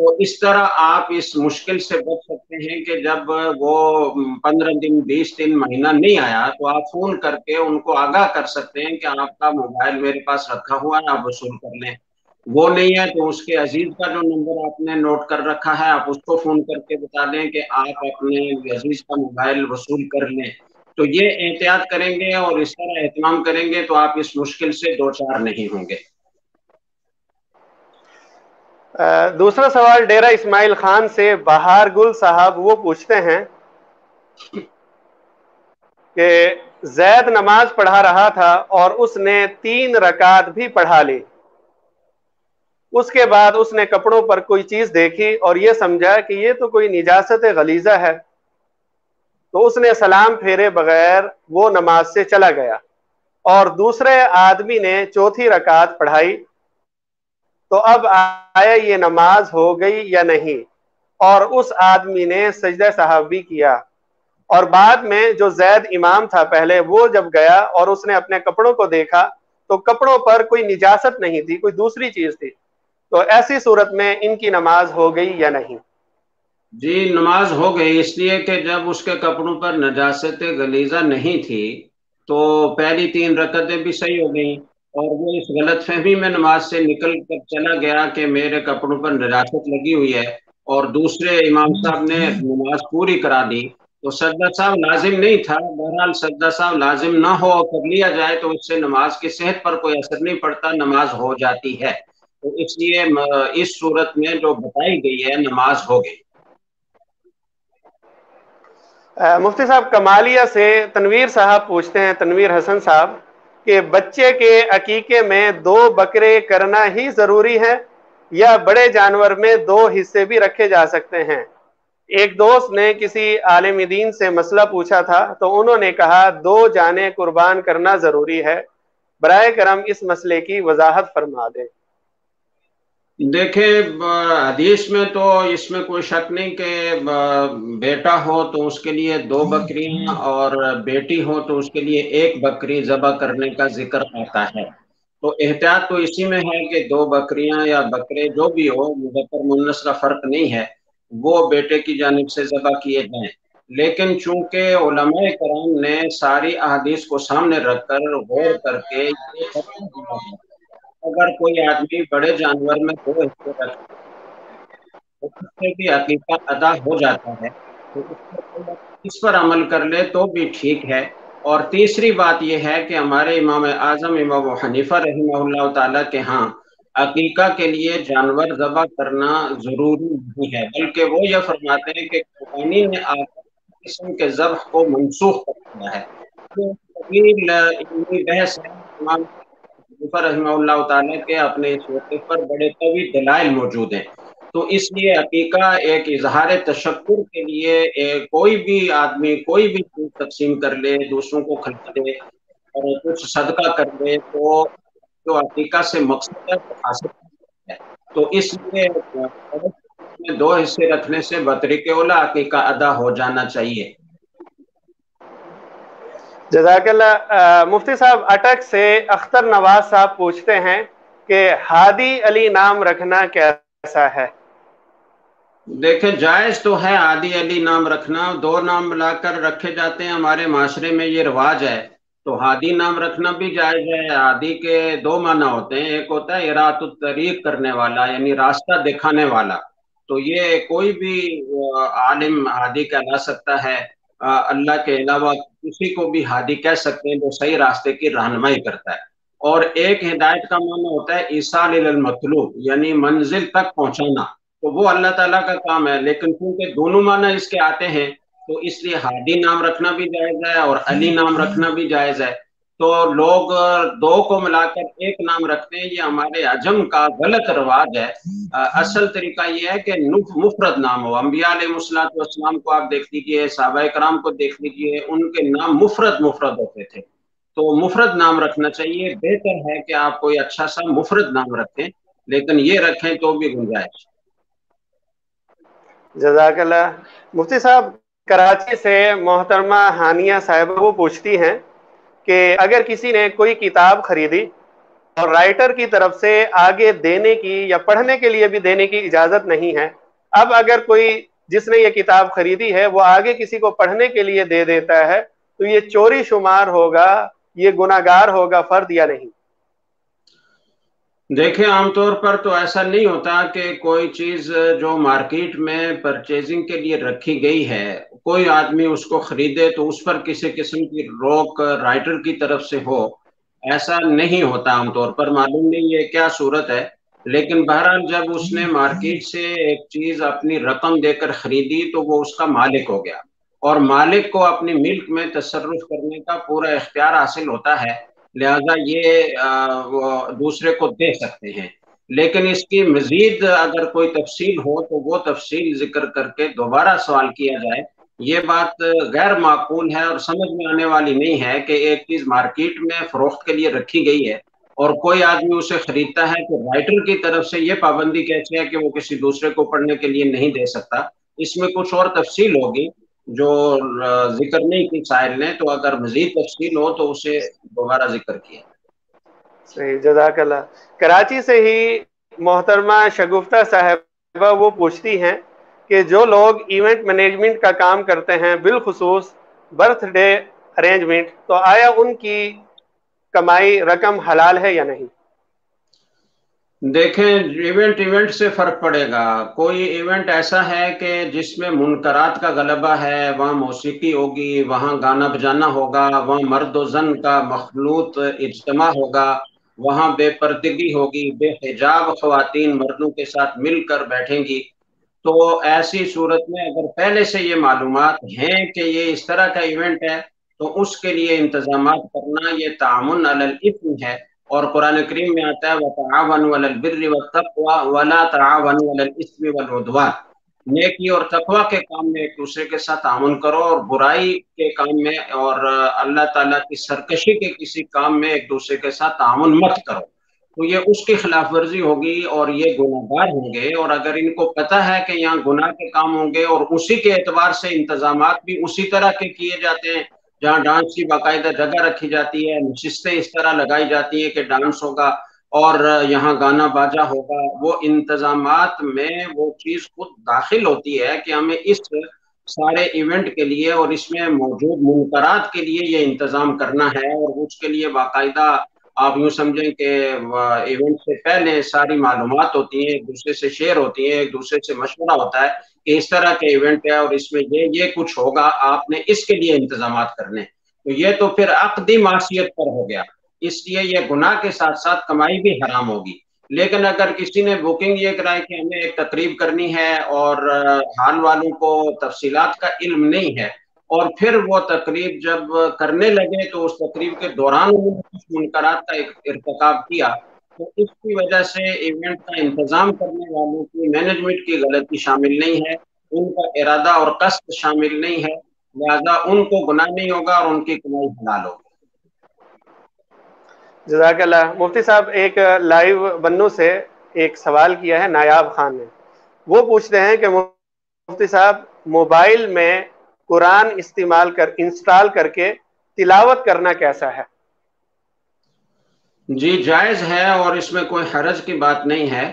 تو اس طرح آپ اس مشکل سے بچ سکتے ہیں کہ جب وہ 15 دن 20 دن مہینہ نہیں آیا تو آپ فون کر کے ان کو آگاہ کر سکتے ہیں کہ آپ کا موبائل میرے پاس رکھا ہوا ہے، آپ وصول کر لیں۔ وہ نہیں ہے تو اس کے عزیز کا جو نمبر آپ نے نوٹ کر رکھا ہے آپ اس کو فون کر کے بتا دیں کہ آپ اپنے عزیز کا موبائل وصول کر لیں۔ تو یہ احتیاط کریں گے اور اس طرح اہتمام کریں گے تو آپ اس مشکل سے دوچار نہیں ہوں گے۔ دوسرا سوال ڈیرہ اسماعیل خان سے بہار گل صاحب وہ پوچھتے ہیں کہ زید نماز پڑھا رہا تھا اور اس نے 3 رکعت بھی پڑھا لی، اس کے بعد اس نے کپڑوں پر کوئی چیز دیکھی اور یہ سمجھا کہ یہ تو کوئی نجاست غلیظہ ہے، تو اس نے سلام پھیرے بغیر وہ نماز سے چلا گیا اور دوسرے آدمی نے 4تھی رکعت پڑھائی، تو اب آیا یہ نماز ہو گئی یا نہیں؟ اور اس آدمی نے سجدہ سہوی کیا، اور بعد میں جو زید امام تھا پہلے وہ جب گیا اور اس نے اپنے کپڑوں کو دیکھا تو کپڑوں پر کوئی نجاست نہیں تھی، کوئی دوسری چیز تھی، تو ایسی صورت میں ان کی نماز ہو گئی یا نہیں؟ جی نماز ہو گئی، اس لیے کہ جب اس کے کپڑوں پر نجاست غلیظہ نہیں تھی تو پہلی 3 رکعتیں بھی صحیح ہو گئیں، اور وہ اس غلط فہمی میں نماز سے نکل کر چلا گیا کہ میرے کپڑوں پر نجاست لگی ہوئی ہے، اور دوسرے امام صاحب نے نماز پوری کرا دی، تو سجدہ صاحب لازم نہیں تھا۔ بہرحال سجدہ صاحب لازم نہ ہو اور کر لیا جائے تو اس سے نماز کی صحت پر کوئی اثر نہیں پڑتا، نماز ہو جاتی ہے، تو اس لیے اس صورت میں جو بتائی گئی ہے نماز ہو گئی۔ مفتی صاحب کمالیہ سے تنویر صاحب پوچھتے ہیں، تنویر حسن صاحب، کہ بچے کے عقیقے میں 2 بکرے کرنا ہی ضروری ہے یا بڑے جانور میں 2 حصے بھی رکھے جا سکتے ہیں؟ ایک دوست نے کسی عالم دین سے مسئلہ پوچھا تھا تو انہوں نے کہا 2 جانیں قربان کرنا ضروری ہے، برائے کرم اس مسئلے کی وضاحت فرما دیں۔ دیکھیں حدیث میں تو اس میں کوئی شک نہیں کہ بیٹا ہو تو اس کے لیے 2 بکریاں اور بیٹی ہو تو اس کے لیے 1 بکری ذبح کرنے کا ذکر آتا ہے، تو احتیاط تو اسی میں ہے کہ 2 بکریاں یا بکرے جو بھی ہو، مذکر مؤنث کا فرق نہیں ہے، وہ بیٹے کی جانب سے ذبح کیے جائیں۔ لیکن چونکہ علماء کرام نے ساری احادیث کو سامنے رکھ کر غور کر کے یہ فتویٰ دیا ہے اگر کوئی آدمی بڑے جانور میں 2 حصے رکھے تو اس سے بھی عقیقہ ادا ہو جاتا ہے، تو اس پر عمل کر لے تو بھی ٹھیک ہے۔ اور تیسری بات یہ ہے کہ ہمارے امام اعظم امام ابو حنیفہ رحمہ اللہ تعالیٰ کے ہاں عقیقہ کے لیے جانور ذبح کرنا ضروری نہیں ہے، بلکہ وہ یہ فرماتے ہیں کہ قرآن نے قسم کے ذبح کو منسوخ کر دیا ہے۔ یہ طویل علمی بحث ہے، امام حنیفہ رحمہ اللہ تعالیٰ کے اپنے اس موقع پر بڑے طویل دلائل موجود ہیں، تو اس لیے عقیقہ ایک اظہار تشکر کے لیے کوئی بھی آدمی کوئی بھی چیز تقسیم کر لے، دوسروں کو کھلا دے اور کچھ صدقہ کر دے تو جو عقیقہ سے مقصد ہے وہ حاصل ہے، تو اس لیے 2 حصے رکھنے سے بطریق اولیٰ عقیقہ ادا ہو جانا چاہیے۔ جزاک اللہ۔ مفتی صاحب اٹک سے اختر نواز صاحب پوچھتے ہیں کہ ہادی علی نام رکھنا کیسا ہے؟ دیکھیں جائز تو ہے ہادی علی نام رکھنا، 2 نام ملا کر رکھے جاتے ہیں، ہمارے معاشرے میں یہ رواج ہے، تو ہادی نام رکھنا بھی جائز ہے۔ ہادی کے 2 معنی ہوتے ہیں، ایک ہوتا ہے اراۃ الطریق کرنے والا یعنی راستہ دکھانے والا، تو یہ کوئی بھی عالم ہادی کہلا سکتا ہے، اللہ کے علاوہ کسی کو بھی ہادی کہہ سکتے ہیں جو صحیح راستے کی رہنمائی کرتا ہے۔ اور ایک ہدایت کا معنی ہوتا ہے ایصال الی المطلوب یعنی منزل تک پہنچانا، تو وہ اللہ تعالیٰ کا کام ہے، لیکن کیونکہ دونوں معنی اس کے آتے ہیں تو اس لیے ہادی نام رکھنا بھی جائز ہے اور علی نام رکھنا بھی جائز ہے، تو لوگ 2 کو ملا کر 1 نام رکھتے ہیں، یہ ہمارے عجم کا غلط رواج ہے۔ اصل طریقہ یہ ہے کہ مفرد نام ہو، انبیاء علیہ السلام کو آپ دیکھ لیجئے، صحابہ کرام کو دیکھ لیجئے، ان کے نام مفرد ہوتے تھے، تو مفرد نام رکھنا چاہیے۔ بہتر ہے کہ آپ کوئی اچھا سا مفرد نام رکھیں، لیکن یہ رکھیں تو بھی گنجائش۔ جزاک اللہ۔ مفتی صاحب کراچی سے محترمہ ہانیہ صاحبہ وہ پوچھتی ہیں کہ اگر کسی نے کوئی کتاب خریدی اور رائٹر کی طرف سے آگے دینے کی یا پڑھنے کے لیے بھی دینے کی اجازت نہیں ہے۔ اب اگر کوئی جس نے یہ کتاب خریدی ہے وہ آگے کسی کو پڑھنے کے لیے دے دیتا ہے تو یہ چوری شمار ہوگا، یہ گناہگار ہوگا فرد یا نہیں؟ دیکھیں، عام طور پر تو ایسا نہیں ہوتا کہ کوئی چیز جو مارکیٹ میں پرچیزنگ کے لیے رکھی گئی ہے کوئی آدمی اس کو خریدے تو اس پر کسی قسم کی روک رائٹر کی طرف سے ہو، ایسا نہیں ہوتا عام طور پر۔ معلوم نہیں یہ کیا صورت ہے، لیکن بہرحال جب اس نے مارکیٹ سے ایک چیز اپنی رقم دے کر خریدی تو وہ اس کا مالک ہو گیا، اور مالک کو اپنی ملک میں تصرف کرنے کا پورا اختیار حاصل ہوتا ہے، لہذا یہ وہ دوسرے کو دے سکتے ہیں۔ لیکن اس کی مزید اگر کوئی تفصیل ہو تو وہ تفصیل ذکر کر کے دوبارہ سوال کیا جائے، یہ بات غیر معقول ہے اور سمجھ میں آنے والی نہیں ہے کہ ایک چیز مارکیٹ میں فروخت کے لیے رکھی گئی ہے اور کوئی آدمی اسے خریدتا ہے تو رائٹر کی طرف سے یہ پابندی کیسے ہے کہ وہ کسی دوسرے کو پڑھنے کے لیے نہیں دے سکتا؟ اس میں کچھ اور تفصیل ہوگی جو ذکر نہیں کی سائل نے، تو اگر مزید تفصیل ہو تو اسے دوبارہ ذکر کیا۔ صحیح، جزاک اللہ۔ کراچی سے ہی محترمہ شگفتہ صاحبہ وہ پوچھتی ہیں کہ جو لوگ ایونٹ مینجمنٹ کا کام کرتے ہیں، بالخصوص برتھ ڈے ارینجمنٹ، تو آیا ان کی کمائی رقم حلال ہے یا نہیں؟ دیکھیں، ایونٹ سے فرق پڑے گا۔ کوئی ایونٹ ایسا ہے کہ جس میں منکرات کا غلبہ ہے، وہاں موسیقی ہوگی، وہاں گانا بجانا ہوگا، وہاں مرد و زن کا مخلوط اجتماع ہوگا، وہاں بے پردگی ہوگی، بے حجاب خواتین مردوں کے ساتھ مل کر بیٹھیں گی، تو ایسی صورت میں اگر پہلے سے یہ معلومات ہیں کہ یہ اس طرح کا ایونٹ ہے تو اس کے لیے انتظامات کرنا یہ تعاون علی الاثم ہے، اور قرآن کریم میں آتا ہے وَتَعَاوَنُوا عَلَى الْبِرِّ وَالتَّقْوَى وَلَا تَعَاوَنُوا عَلَى الْإِثْمِ وَالْعُدْوَانِ۔ نیکی اور تقوی کے کام میں ایک دوسرے کے ساتھ تعاون کرو، اور برائی کے کام میں اور اللہ تعالیٰ کی سرکشی کے کسی کام میں ایک دوسرے کے ساتھ تعاون مت کرو، تو یہ اس کی خلاف ورزی ہوگی اور یہ گناہگار ہوں گے۔ اور اگر ان کو پتہ ہے کہ یہاں گناہ کے کام ہوں گے اور اسی کے اعتبار سے انتظامات بھی اسی طرح کے کیے جاتے ہیں، جہاں ڈانس کی باقاعدہ جگہ رکھی جاتی ہے، نشستیں اس طرح لگائی جاتی ہیں کہ ڈانس ہوگا اور یہاں گانا باجا ہوگا، وہ انتظامات میں وہ چیز خود داخل ہوتی ہے کہ ہمیں اس سارے ایونٹ کے لیے اور اس میں موجود منکرات کے لیے یہ انتظام کرنا ہے، اور اس کے لیے باقاعدہ آپ یوں سمجھیں کہ ایونٹ سے پہلے ساری معلومات ہوتی ہیں، ایک دوسرے سے شیئر ہوتی ہیں، ایک دوسرے سے مشورہ ہوتا ہے کہ اس طرح کے ایونٹ ہے اور اس میں یہ کچھ ہوگا، آپ نے اس کے لیے انتظامات کرنے، تو یہ تو پھر عقدی معصیت پر ہو گیا، اس لیے یہ گناہ کے ساتھ ساتھ کمائی بھی حرام ہوگی۔ لیکن اگر کسی نے بکنگ یہ کرائے کہ ہمیں ایک تقریب کرنی ہے اور حال والوں کو تفصیلات کا علم نہیں ہے، اور پھر وہ تقریب جب کرنے لگے تو اس تقریب کے دوران انہوں نے کچھ منکرات کا ارتکاب کیا، تو اس کی وجہ سے ایونٹ کا انتظام کرنے والوں کی مینجمنٹ کی غلطی شامل نہیں ہے، ان کا ارادہ اور قصد شامل نہیں ہے، لہذا ان کو گناہ نہیں ہوگا اور ان کی کمائی حلال ہوگی۔ جزاک اللہ۔ مفتی صاحب، ایک لائیو بنو سے ایک سوال کیا ہے نایاب خان نے، وہ پوچھتے ہیں کہ مفتی صاحب موبائل میں قرآن انسٹال کر کے تلاوت کرنا کیسا ہے؟ جی جائز ہے، اور اس میں کوئی حرج کی بات نہیں ہے۔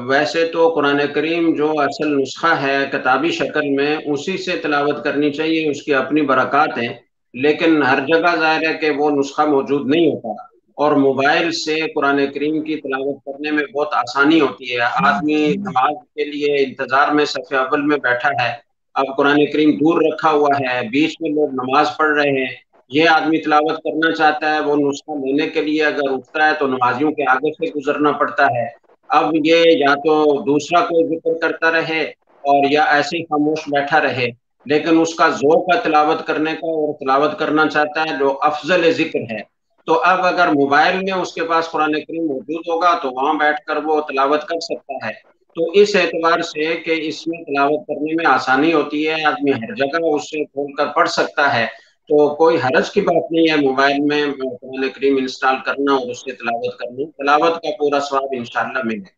ویسے تو قرآن کریم جو اصل نسخہ ہے کتابی شکل میں، اسی سے تلاوت کرنی چاہیے، اس کی اپنی برکات ہیں، لیکن ہر جگہ ظاہر ہے کہ وہ نسخہ موجود نہیں ہوتا، اور موبائل سے قرآن کریم کی تلاوت کرنے میں بہت آسانی ہوتی ہے۔ آدمی نماز کے لیے انتظار میں صف اول میں بیٹھا ہے، اب قرآن کریم دور رکھا ہوا ہے، بیچ میں لوگ نماز پڑھ رہے ہیں، یہ آدمی تلاوت کرنا چاہتا ہے، وہ نسخہ لینے کے لیے اگر اٹھتا ہے تو نمازیوں کے آگے سے گزرنا پڑتا ہے۔ اب یہ یا تو دوسرا کوئی ذکر کرتا رہے اور یا ایسے ہی خاموش بیٹھا رہے، لیکن اس کا ذوق ہے تلاوت کرنے کا اور تلاوت کرنا چاہتا ہے جو افضل ذکر ہے، تو اب اگر موبائل میں اس کے پاس قرآن کریم موجود ہوگا تو وہاں بیٹھ کر وہ تلاوت کر سکتا ہے۔ تو اس اعتبار سے کہ اس میں تلاوت کرنے میں آسانی ہوتی ہے، آدمی ہر جگہ اس سے کھول کر پڑھ سکتا ہے، تو کوئی حرج کی بات نہیں ہے موبائل میں قرآن کریم انسٹال کرنا اور اس سے تلاوت کرنا، تلاوت کا پورا ثواب انشاءاللہ ملے۔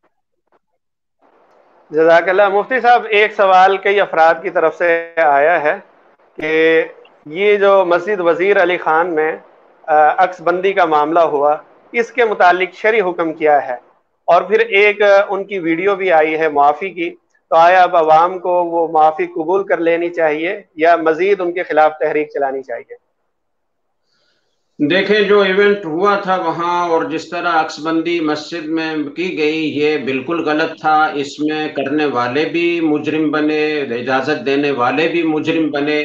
جزاک اللہ۔ مفتی صاحب، ایک سوال کئی افراد کی طرف سے آیا ہے کہ یہ جو مسجد وزیر علی خان میں عکس بندی کا معاملہ ہوا، اس کے متعلق شرعی حکم کیا ہے، اور پھر ایک ان کی ویڈیو بھی آئی ہے معافی کی، تو آیا اب عوام کو وہ معافی قبول کر لینی چاہیے یا مزید ان کے خلاف تحریک چلانی چاہیے؟ دیکھیں، جو ایونٹ ہوا تھا وہاں اور جس طرح عکس بندی مسجد میں کی گئی، یہ بالکل غلط تھا۔ اس میں کرنے والے بھی مجرم بنے، اجازت دینے والے بھی مجرم بنے۔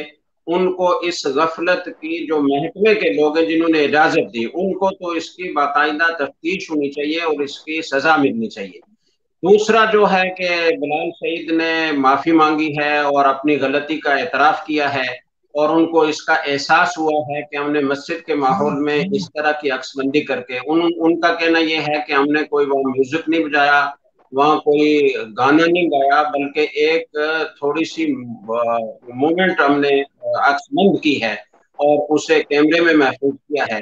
ان کو اس غفلت کی جو محکمے کے لوگ ہیں جنہوں نے اجازت دی، ان کو تو اس کی باقاعدہ تفتیش ہونی چاہیے اور اس کی سزا ملنی چاہیے۔ دوسرا جو ہے کہ بلال سعید نے معافی مانگی ہے اور اپنی غلطی کا اعتراف کیا ہے، اور ان کو اس کا احساس ہوا ہے کہ ہم نے مسجد کے ماحول میں اس طرح کی عکس بندی کر کے، ان کا کہنا یہ ہے کہ ہم نے کوئی وہاں میوزک نہیں بجایا، وہاں کوئی گانا نہیں گایا، بلکہ ایک تھوڑی سی مومنٹ ہم نے عکس بند کی ہے اور اسے کیمرے میں محفوظ کیا ہے۔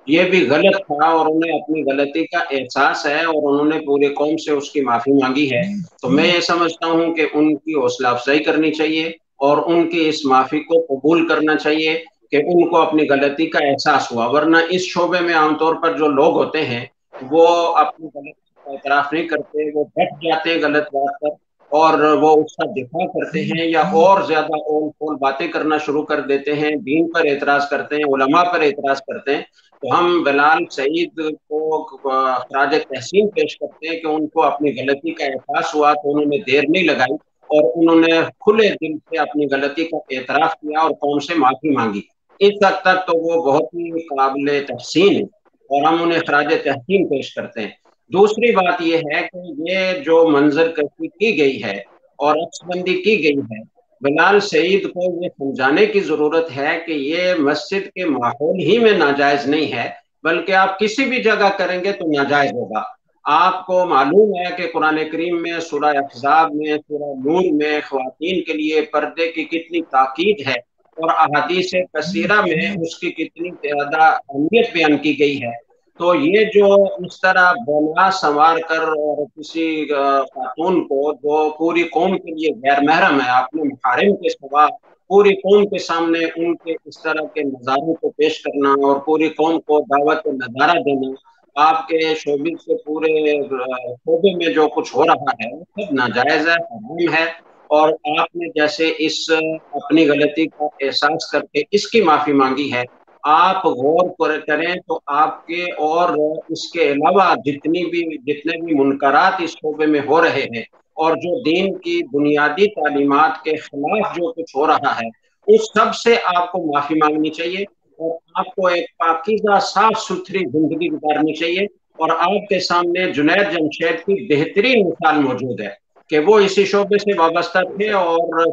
یہ بھی غلط تھا اور انہیں اپنی غلطی کا احساس ہے اور انہوں نے پوری قوم سے اس کی معافی مانگی ہے۔ تو میں یہ سمجھتا ہوں کہ ان کی حوصلہ افزائی کرنی چاہیے اور ان کی اس معافی کو قبول کرنا چاہیے کہ ان کو اپنی غلطی کا احساس ہوا۔ ورنہ اس شعبے میں عام طور پر جو لوگ ہوتے ہیں وہ اپنی غلطی کا اعتراف نہیں کرتے، وہ ڈٹ جاتے ہیں غلط بات پر اور وہ اس کا دفاع کرتے ہیں یا اور زیادہ اول پول باتیں کرنا شروع کر دیتے ہیں، دین پر اعتراض کرتے ہیں، علماء پر اعتراض کرتے ہیں۔ تو ہم بلال سعید کو خراج تحسین پیش کرتے ہیں کہ ان کو اپنی غلطی کا احساس ہوا تو انہوں نے دیر نہیں لگائی اور انہوں نے کھلے دل سے اپنی غلطی کا اعتراف کیا اور قوم سے معافی مانگی۔ اس حد تک تو وہ بہت ہی قابل تحسین ہے اور ہم انہیں خراج تحسین پیش کرتے ہیں۔ دوسری بات یہ ہے کہ یہ جو منظر کشی کی گئی ہے اور عکس بندی کی گئی ہے، بلال سعید کو یہ سمجھانے کی ضرورت ہے کہ یہ مسجد کے ماحول ہی میں ناجائز نہیں ہے، بلکہ آپ کسی بھی جگہ کریں گے تو ناجائز ہوگا۔ آپ کو معلوم ہے کہ قرآن کریم میں سورہ احزاب میں، سورہ نور میں خواتین کے لیے پردے کی کتنی تاکید ہے اور احادیث کثیرہ میں اس کی کتنی زیادہ اہمیت بیان کی گئی ہے۔ تو یہ جو اس طرح بولا سنوار کر اور کسی خاتون کو جو پوری قوم کے لیے غیر محرم ہے، اپنے محارم کے سوا پوری قوم کے سامنے ان کے اس طرح کے نظاروں کو پیش کرنا اور پوری قوم کو دعوت نظارہ دینا، آپ کے شعبے سے پورے شعبے میں جو کچھ ہو رہا ہے وہ سب ناجائز ہے، حرام ہے۔ اور آپ نے جیسے اس اپنی غلطی کا احساس کر کے اس کی معافی مانگی ہے، آپ غور کریں تو آپ کے اور اس کے علاوہ جتنے بھی منکرات اس شعبے میں ہو رہے ہیں اور جو دین کی بنیادی تعلیمات کے خلاف جو کچھ ہو رہا ہے، اس سب سے آپ کو معافی مانگنی چاہیے اور آپ کو ایک پاکیزہ صاف ستھری زندگی گزارنی چاہیے۔ اور آپ کے سامنے جنید جمشید کی بہترین مثال موجود ہے کہ وہ اسی شعبے سے وابستہ تھے اور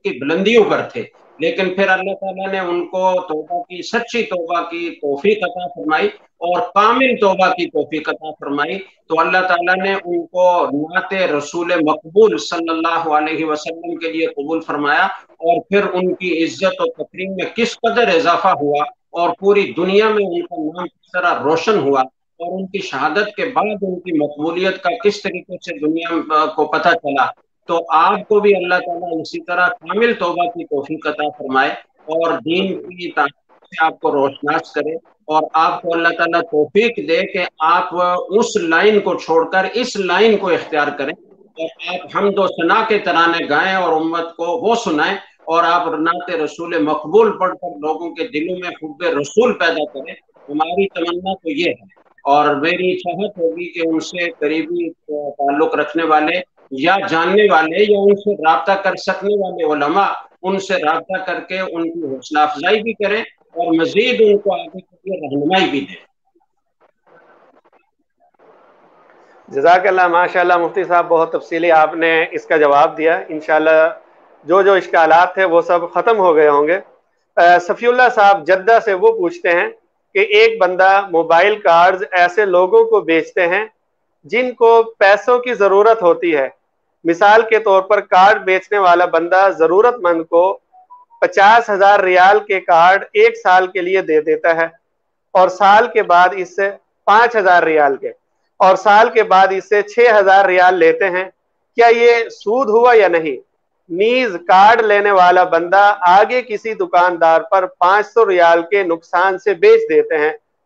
کی بلندیوں پر تھے، لیکن پھر اللہ تعالیٰ نے ان کو توبہ کی، سچی توبہ کی توفیق عطا فرمائی اور کامل توبہ کی توفیق عطا فرمائی۔ تو اللہ تعالیٰ نے ان کو نعت رسول مقبول صلی اللہ علیہ وسلم کے لیے قبول فرمایا، اور پھر ان کی عزت و تکریم میں کس قدر اضافہ ہوا اور پوری دنیا میں ان کا نام کس طرح روشن ہوا، اور ان کی شہادت کے بعد ان کی مقبولیت کا کس طریقے سے دنیا کو پتہ چلا۔ تو آپ کو بھی اللہ تعالیٰ اسی طرح کامل توبہ کی توفیق عطا فرمائے اور دین کی تعلیم سے آپ کو روشناس کرے، اور آپ کو اللہ تعالیٰ توفیق دے کہ آپ اس لائن کو چھوڑ کر اس لائن کو اختیار کریں اور آپ حمد و ثنا کے ترانے گائیں اور امت کو وہ سنائیں، اور آپ نعت رسول مقبول پڑھ کر لوگوں کے دلوں میں حب رسول پیدا کریں۔ ہماری تمنا تو یہ ہے اور میری چاہت ہوگی کہ ان سے قریبی تعلق رکھنے والے یا جاننے والے یا ان سے رابطہ کر سکنے والے علماء ان سے رابطہ کر کے ان کی حوصلہ افزائی بھی کریں اور مزید ان کو آگے کے لیے رہنمائی بھی دیں۔ جزاک اللہ، ماشاء اللہ مفتی صاحب، بہت تفصیلی آپ نے اس کا جواب دیا۔ انشاءاللہ جو جو اشکالات تھے وہ سب ختم ہو گئے ہوں گے۔ صفی اللہ صاحب جدہ سے وہ پوچھتے ہیں کہ ایک بندہ موبائل کارڈز ایسے لوگوں کو بیچتے ہیں جن کو پیسوں کی ضرورت ہوتی ہے، مثال کے طور پر کارڈ بیچنے والا بندہ ضرورت مند کو 50,000 ریال کے کارڈ 1 سال کے لیے دے دیتا ہے اور سال کے بعد اس سے 5,000 ریال کے، اور سال کے بعد اس سے 6,000 ریال لیتے ہیں، کیا یہ سود ہوا یا نہیں؟ نیز کارڈ لینے والا بندہ آگے کسی دکاندار پر 500 ریال کے نقصان سے بیچ دیتے ہیں،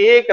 1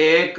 1,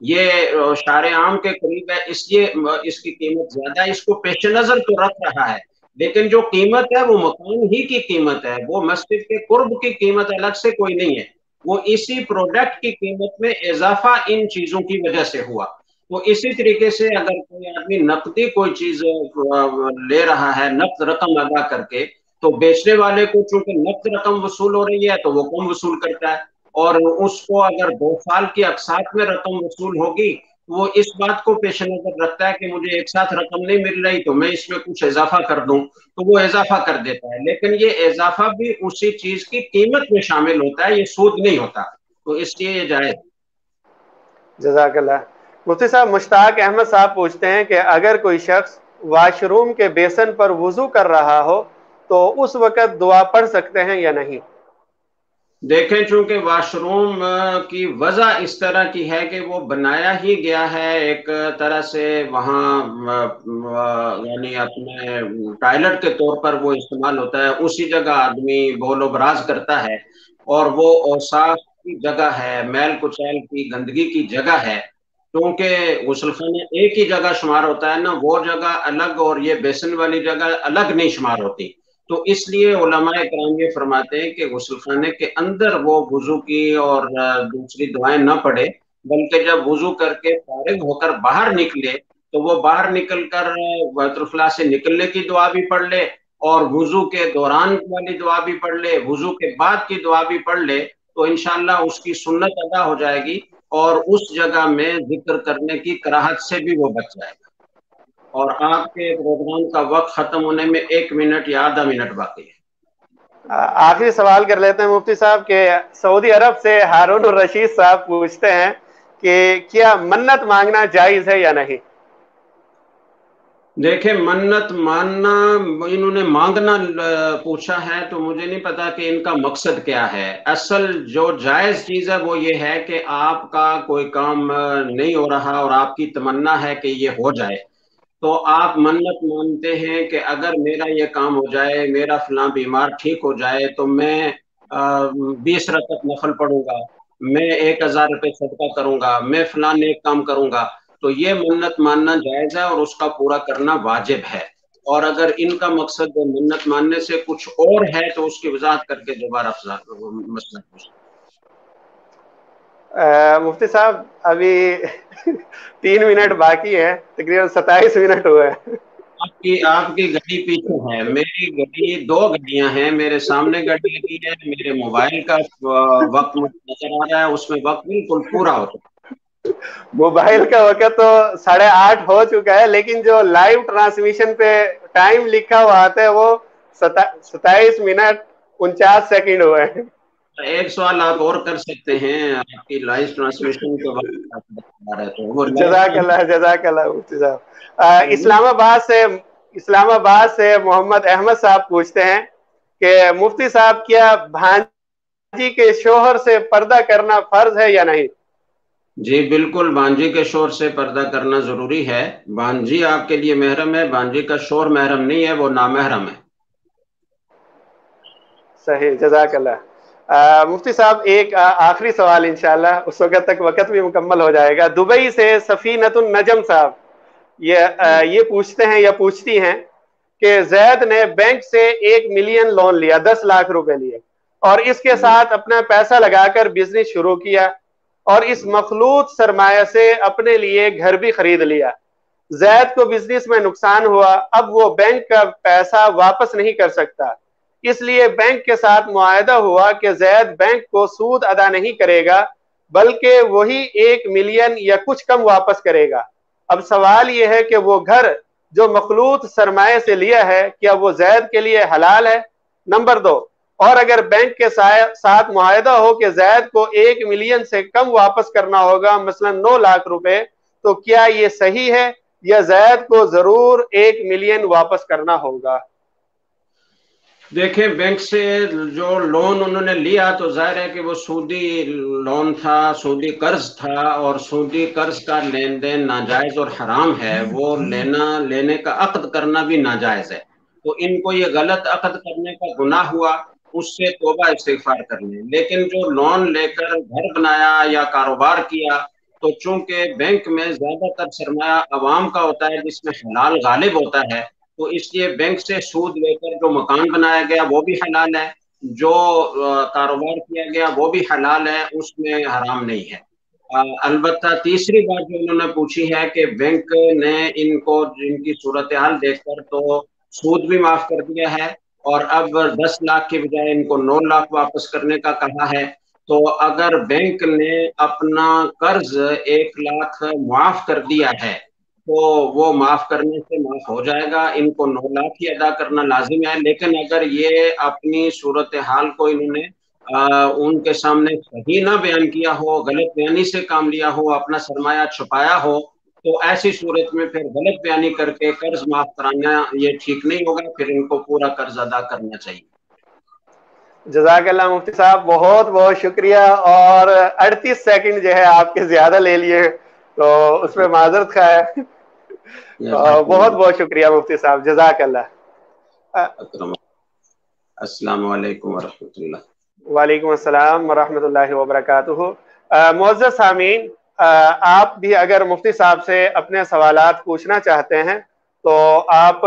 یہ شار عام کے قریب ہے، اس لیے اس کی قیمت زیادہ ہے، اس کو پیش نظر تو رکھ رہا ہے، لیکن جو قیمت ہے وہ مکان ہی کی قیمت ہے، وہ مسجد کے قرب کی قیمت الگ سے کوئی نہیں ہے، وہ اسی پروڈکٹ کی قیمت میں اضافہ ان چیزوں کی وجہ سے ہوا۔ تو اسی طریقے سے اگر کوئی آدمی نقدی کوئی چیز لے رہا ہے نقد رقم ادا کر کے، تو بیچنے والے کو چونکہ نقد رقم وصول ہو رہی ہے تو وہ کم وصول کرتا ہے، اور اس کو اگر 2 سال کی اقساط میں رقم وصول ہوگی وہ اس بات کو پیش نظر رکھتا ہے کہ مجھے ایک ساتھ رقم نہیں مل رہی تو میں اس میں کچھ اضافہ کر دوں، تو وہ اضافہ کر دیتا ہے، لیکن یہ اضافہ بھی اسی چیز کی قیمت میں شامل ہوتا ہے، یہ سود نہیں ہوتا، تو اس لیے یہ جائز۔ جزاک اللہ۔ مفتی صاحب، مشتاق احمد صاحب پوچھتے ہیں کہ اگر کوئی شخص واش روم کے بیسن پر وضو کر رہا ہو تو اس وقت دعا پڑھ سکتے ہیں یا نہیں؟ دیکھیں، چونکہ واش روم کی وضع اس طرح کی ہے کہ وہ بنایا ہی گیا ہے ایک طرح سے، وہاں یعنی اپنے ٹائلٹ کے طور پر وہ استعمال ہوتا ہے، اسی جگہ آدمی بول و براز کرتا ہے، اور وہ اوصاف کی جگہ ہے، میل کچیل کی گندگی کی جگہ ہے، کیونکہ غسل خانہ ایک ہی جگہ شمار ہوتا ہے نا، وہ جگہ الگ اور یہ بیسن والی جگہ الگ نہیں شمار ہوتی، تو اس لیے علماء کرام یہ فرماتے ہیں کہ غسل خانے کے اندر وہ وضو کی اور دوسری دعائیں نہ پڑھے، بلکہ جب وضو کر کے فارغ ہو کر باہر نکلے تو وہ باہر نکل کر بیت الخلاء سے نکلنے کی دعا بھی پڑھ لے، اور وضو کے دوران والی دعا بھی پڑھ لے، وضو کے بعد کی دعا بھی پڑھ لے، تو انشاءاللہ اس کی سنت ادا ہو جائے گی، اور اس جگہ میں ذکر کرنے کی کراہت سے بھی وہ بچ جائے گا۔ اور آپ کے پروگرام کا وقت ختم ہونے میں 1 منٹ یا آدھا منٹ باقی ہے۔ آخری سوال کر لیتے ہیں مفتی صاحب کہ سعودی عرب سے ہارون الرشید صاحب پوچھتے ہیں کہ کیا منت مانگنا جائز ہے یا نہیں؟ دیکھیں، منت ماننا، انہوں نے مانگنا پوچھا ہے تو مجھے نہیں پتا کہ ان کا مقصد کیا ہے۔ اصل جو جائز چیز ہے وہ یہ ہے کہ آپ کا کوئی کام نہیں ہو رہا اور آپ کی تمنا ہے کہ یہ ہو جائے، تو آپ منت مانتے ہیں کہ اگر میرا یہ کام ہو جائے، میرا فلاں بیمار ٹھیک ہو جائے تو میں 20 رکعت نفل پڑھوں گا، میں 1000 روپے صدقہ کروں گا، میں فلاں نیک کام کروں گا، تو یہ منت ماننا جائز ہے اور اس کا پورا کرنا واجب ہے۔ اور اگر ان کا مقصد منت ماننے سے کچھ اور ہے تو اس کی وضاحت کر کے دوبارہ مسئلہ پوچھ۔ مفتی صاحب، ابھی 3 منٹ باقی ہے، تقریباً 27 منٹ ہوئے ہیں۔ آپ کی گھڑی پیچھے ہے، میری گھڑی 2 گھڑیاں ہیں، میرے سامنے گھڑی لگی ہے، میرے موبائل کا وقت مجھے نظر آ رہا ہے، اس میں وقت بالکل پورا ہوتا ہے۔ موبائل کا وقت تو 8:30 ہو چکا ہے، لیکن جو لائیو ٹرانسمیشن پہ ٹائم لکھا ہوا آتا ہے وہ 27 منٹ 49 سیکنڈ ہوئے ہیں۔ ایک سوال آپ اور کر سکتے ہیں، آپ کی لائیو ٹرانسمیشن کے وقت آپ بتا رہے تو وہ جزاک اللہ، جزاک اللہ مفتی صاحب۔ اسلام آباد سے محمد احمد صاحب پوچھتے ہیں کہ مفتی صاحب، کیا بھانجی کے شوہر سے پردہ کرنا فرض ہے یا نہیں؟ جی بالکل، بانجی کے شوہر سے پردہ کرنا ضروری ہے، بانجی آپ کے لیے محرم ہے، بانجی کا شوہر محرم نہیں ہے، وہ نامحرم ہے۔ صحیح، جزاک اللہ۔ مفتی صاحب، ایک آخری سوال انشاءاللہ، اس وقت تک وقت بھی مکمل ہو جائے گا۔ دبئی سے سفینت النجم صاحب یہ پوچھتے ہیں یا پوچھتی ہیں کہ زید نے بینک سے 1 ملین لون لیا، 10 لاکھ روپے لیے، اور اس کے ساتھ اپنا پیسہ لگا کر بزنس شروع کیا، اور اس مخلوط سرمایہ سے اپنے لیے گھر بھی خرید لیا۔ زید کو بزنس میں نقصان ہوا، اب وہ بینک کا پیسہ واپس نہیں کر سکتا، اس لیے بینک کے ساتھ معاہدہ ہوا کہ زید بینک کو سود ادا نہیں کرے گا، بلکہ وہی 1 ملین یا کچھ کم واپس کرے گا۔ اب سوال یہ ہے کہ وہ گھر جو مخلوط سرمایہ سے لیا ہے، کیا وہ زید کے لیے حلال ہے؟ نمبر 2، اور اگر بینک کے ساتھ معاہدہ ہو کہ زید کو 1 ملین سے کم واپس کرنا ہوگا، مثلا 9 لاکھ روپے، تو کیا یہ صحیح ہے یا زید کو ضرور 1 ملین واپس کرنا ہوگا؟ دیکھیں، بینک سے جو لون انہوں نے لیا تو ظاہر ہے کہ وہ سودی لون تھا، سودی قرض تھا، اور سودی قرض کا لین دین ناجائز اور حرام ہے، وہ لینے کا عقد کرنا بھی ناجائز ہے، تو ان کو یہ غلط عقد کرنے کا گناہ ہوا، اس سے توبہ استغفار کر لیں۔ لیکن جو لون لے کر گھر بنایا یا کاروبار کیا تو چونکہ بینک میں زیادہ تر سرمایہ عوام کا ہوتا ہے جس میں حلال غالب ہوتا ہے، تو اس لیے بینک سے سود لے کر جو مکان بنایا گیا وہ بھی حلال ہے، جو کاروبار کیا گیا وہ بھی حلال ہے، اس میں حرام نہیں ہے۔ البتہ تیسری بات جو انہوں نے پوچھی ہے کہ بینک نے ان کو ان کی صورتحال دیکھ کر تو سود بھی معاف کر دیا ہے اور اب 10 لاکھ کے بجائے ان کو 9 لاکھ واپس کرنے کا کہا ہے، تو اگر بینک نے اپنا قرض 1 لاکھ معاف کر دیا ہے تو وہ معاف کرنے سے معاف ہو جائے گا، ان کو 9 لاکھ ہی ادا کرنا لازم ہے۔ لیکن اگر یہ اپنی صورتحال کو انہوں نے ان کے سامنے صحیح نہ بیان کیا ہو، غلط بیانی سے کام لیا ہو، اپنا سرمایہ چھپایا ہو، تو ایسی صورت میں پھر غلط بیانی کر کے قرض معاف کرانا یہ ٹھیک نہیں ہوگا، پھر ان کو پورا قرض ادا کرنا چاہیے۔ جزاک اللہ مفتی صاحب، بہت بہت شکریہ، اور 38 سیکنڈ جو ہے آپ کے زیادہ لے لیے تو اس میں معذرت خواہ ہے۔ بہت بہت شکریہ مفتی صاحب، جزاک اللہ۔ السلام علیکم ورحمۃ اللہ۔ وعلیکم السلام ورحمۃ اللہ وبرکاتہ۔ معزز سامعین، آپ بھی اگر مفتی صاحب سے اپنے سوالات پوچھنا چاہتے ہیں تو آپ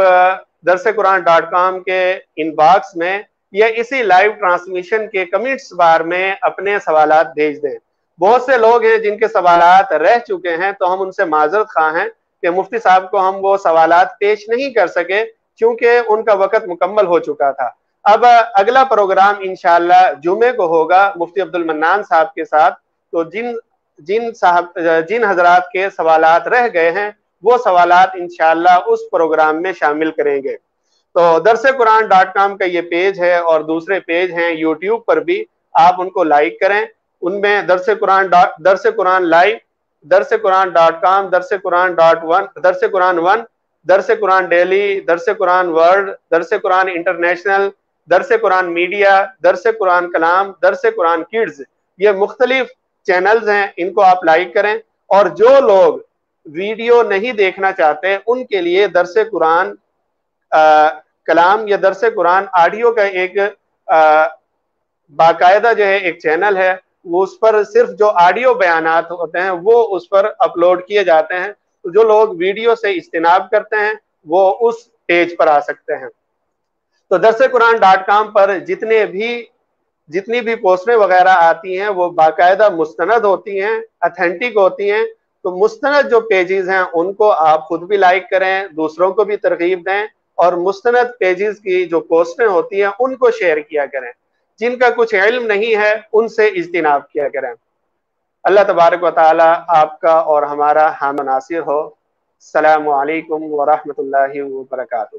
درسقرآن.com کے ان باکس میں یا اسی لائیو ٹرانسمیشن کے کمنٹس بار میں اپنے سوالات بھیج دیں۔ بہت سے لوگ ہیں جن کے سوالات رہ چکے ہیں، تو ہم ان سے معذرت خواہ ہیں کہ مفتی صاحب کو ہم وہ سوالات پیش نہیں کر سکے کیونکہ ان کا وقت مکمل ہو چکا تھا۔ اب اگلا پروگرام انشاءاللہ جمعے کو ہوگا مفتی عبد المنان صاحب کے ساتھ، تو جن حضرات کے سوالات رہ گئے ہیں وہ سوالات انشاءاللہ اس پروگرام میں شامل کریں گے۔ تو درسقرآن.com کا یہ پیج ہے اور دوسرے پیج ہیں یوٹیوب پر بھی، آپ ان کو لائک کریں۔ ان میں درس قرآن لائیو، درسقرآن.com، درس قرآن 1، درس قرآن ڈیلی، درس قرآن ورلڈ، درس قرآن انٹرنیشنل، درس قرآن میڈیا، درس قرآن کلام، درس قرآن کڈز، یہ مختلف چینلز ہیں، ان کو آپ لائک کریں۔ اور جو لوگ ویڈیو نہیں دیکھنا چاہتے ان کے لیے درس قرآن کلام یا درس قرآن آڈیو کا ایک باقاعدہ جو ہے ایک چینل ہے، وہ اس پر صرف جو آڈیو بیانات ہوتے ہیں وہ اس پر اپلوڈ کیے جاتے ہیں، تو جو لوگ ویڈیو سے اجتناب کرتے ہیں وہ اس پیج پر آ سکتے ہیں۔ تو درسقرآن.com پر جتنی بھی پوسٹیں وغیرہ آتی ہیں وہ باقاعدہ مستند ہوتی ہیں، اتھینٹک ہوتی ہیں، تو مستند جو پیجز ہیں ان کو آپ خود بھی لائک کریں، دوسروں کو بھی ترغیب دیں، اور مستند پیجز کی جو پوسٹیں ہوتی ہیں ان کو شیئر کیا کریں۔ جن کا کچھ علم نہیں ہے ان سے اجتناب کیا کریں۔ اللہ تبارک و تعالی آپ کا اور ہمارا حامی ناصر ہو۔ السلام علیکم ورحمۃ اللہ وبرکاتہ۔